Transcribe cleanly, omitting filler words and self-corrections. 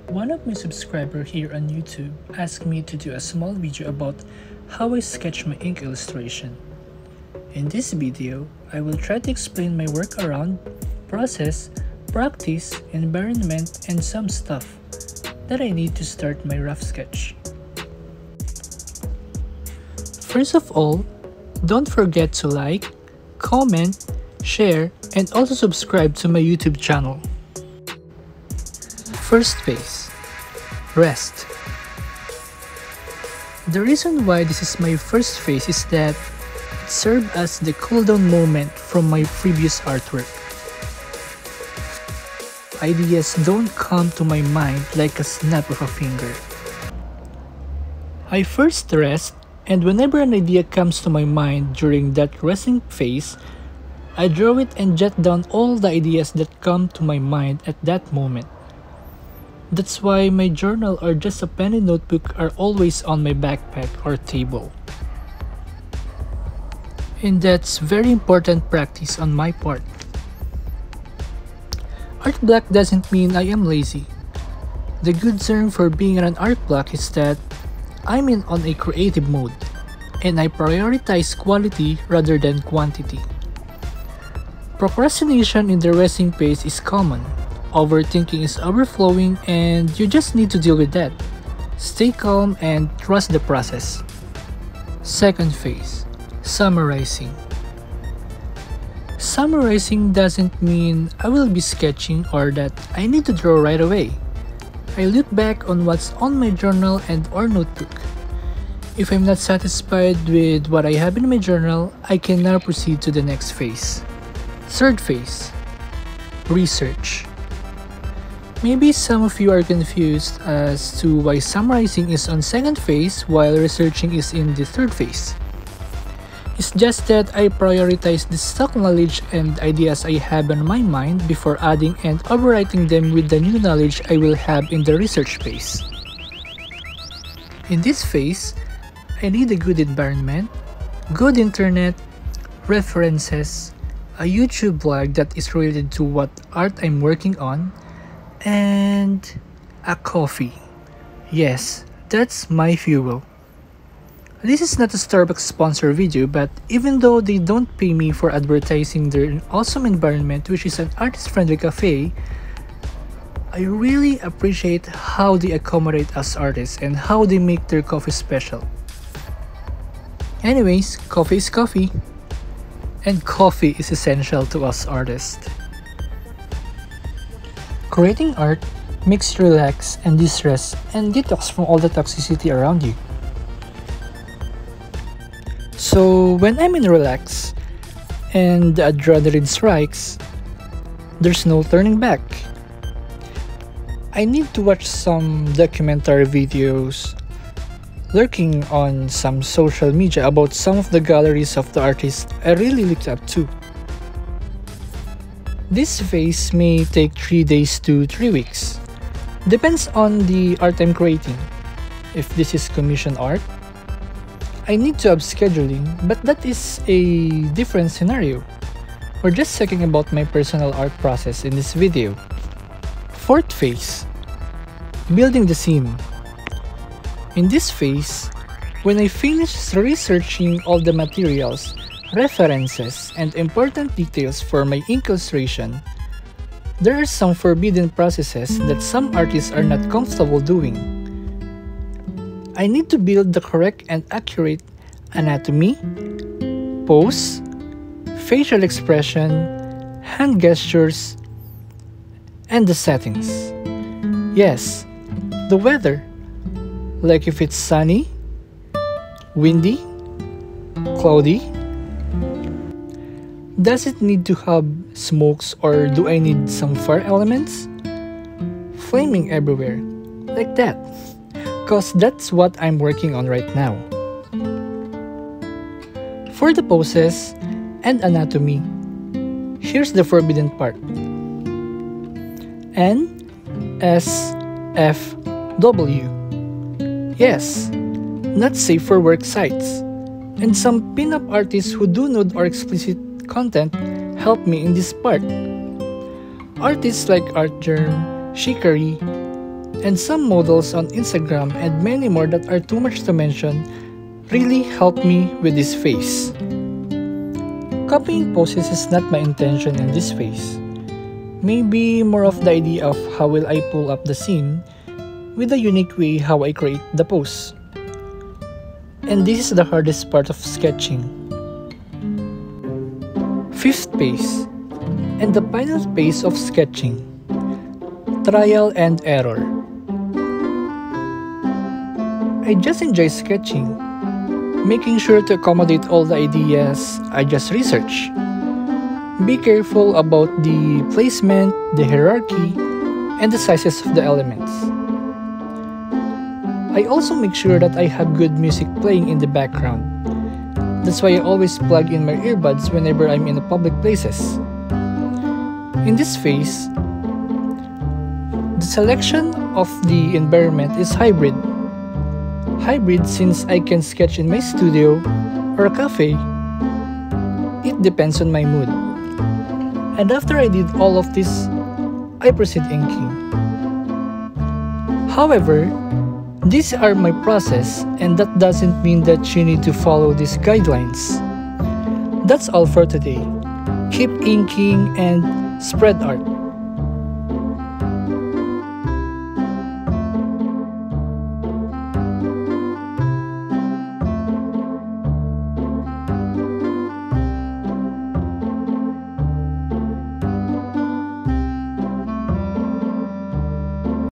One of my subscribers here on YouTube asked me to do a small video about how I sketch my ink illustration. In this video, I will try to explain my workaround, process, practice, environment, and some stuff that I need to start my rough sketch. First of all, don't forget to like, comment, share, and also subscribe to my YouTube channel. First phase, rest. The reason why this is my first phase is that it served as the cooldown moment from my previous artwork. Ideas don't come to my mind like a snap of a finger. I first rest, and whenever an idea comes to my mind during that resting phase, I draw it and jot down all the ideas that come to my mind at that moment. That's why my journal or just a pen and notebook are always on my backpack or table. And that's very important practice on my part. Art block doesn't mean I am lazy. The good term for being an art block is that I'm on a creative mode, and I prioritize quality rather than quantity. Procrastination in the resting phase is common. Overthinking is overflowing, and you just need to deal with that. Stay calm and trust the process. Second phase, summarizing. Summarizing doesn't mean I will be sketching or that I need to draw right away. I look back on what's on my journal and or notebook. If I'm not satisfied with what I have in my journal, I can now proceed to the next phase. Third phase, research. Maybe some of you are confused as to why summarizing is on second phase while researching is in the third phase. It's just that I prioritize the stock knowledge and ideas I have in my mind before adding and overwriting them with the new knowledge I will have in the research phase. In this phase, I need a good environment, good internet, references, a YouTube blog that is related to what art I'm working on, and a coffee. Yes, that's my fuel. This is not a Starbucks sponsor video, but even though they don't pay me for advertising their awesome environment, which is an artist-friendly cafe, I really appreciate how they accommodate us artists and how they make their coffee special. Anyways, coffee is coffee, and coffee is essential to us artists. Creating art makes you relax and distress and detox from all the toxicity around you. So when I'm in relax and the adrenaline strikes, there's no turning back. I need to watch some documentary videos lurking on some social media about some of the galleries of the artists I really looked up to. This phase may take 3 days to 3 weeks. Depends on the art I'm creating. If this is commission art, I need to have scheduling, but that is a different scenario. We're just talking about my personal art process in this video. Fourth phase, building the scene. In this phase, when I finish researching all the materials, references, and important details for my ink illustration, there are some forbidden processes that some artists are not comfortable doing. I need to build the correct and accurate anatomy, pose, facial expression, hand gestures, and the settings. Yes, the weather, like if it's sunny, windy, cloudy. Does it need to have smokes or do I need some fire elements? Flaming everywhere, like that. Cause that's what I'm working on right now. For the poses and anatomy, here's the forbidden part. NSFW. Yes, not safe for work sites. And some pinup artists who do nude or explicit content help me in this part. Artists like Artgerm, Shikari, and some models on Instagram and many more that are too much to mention really helped me with this phase. Copying poses is not my intention in this phase. Maybe more of the idea of how will I pull up the scene with a unique way how I create the pose. And this is the hardest part of sketching. Fifth phase, and the final phase of sketching, trial and error. I just enjoy sketching, making sure to accommodate all the ideas I just researched. Be careful about the placement, the hierarchy, and the sizes of the elements. I also make sure that I have good music playing in the background. That's why I always plug in my earbuds whenever I'm in the public places. In this phase, the selection of the environment is hybrid. Hybrid since I can sketch in my studio or a cafe. It depends on my mood. And after I did all of this, I proceed inking. However, these are my process, and that doesn't mean that you need to follow these guidelines. That's all for today. Keep inking and spread art.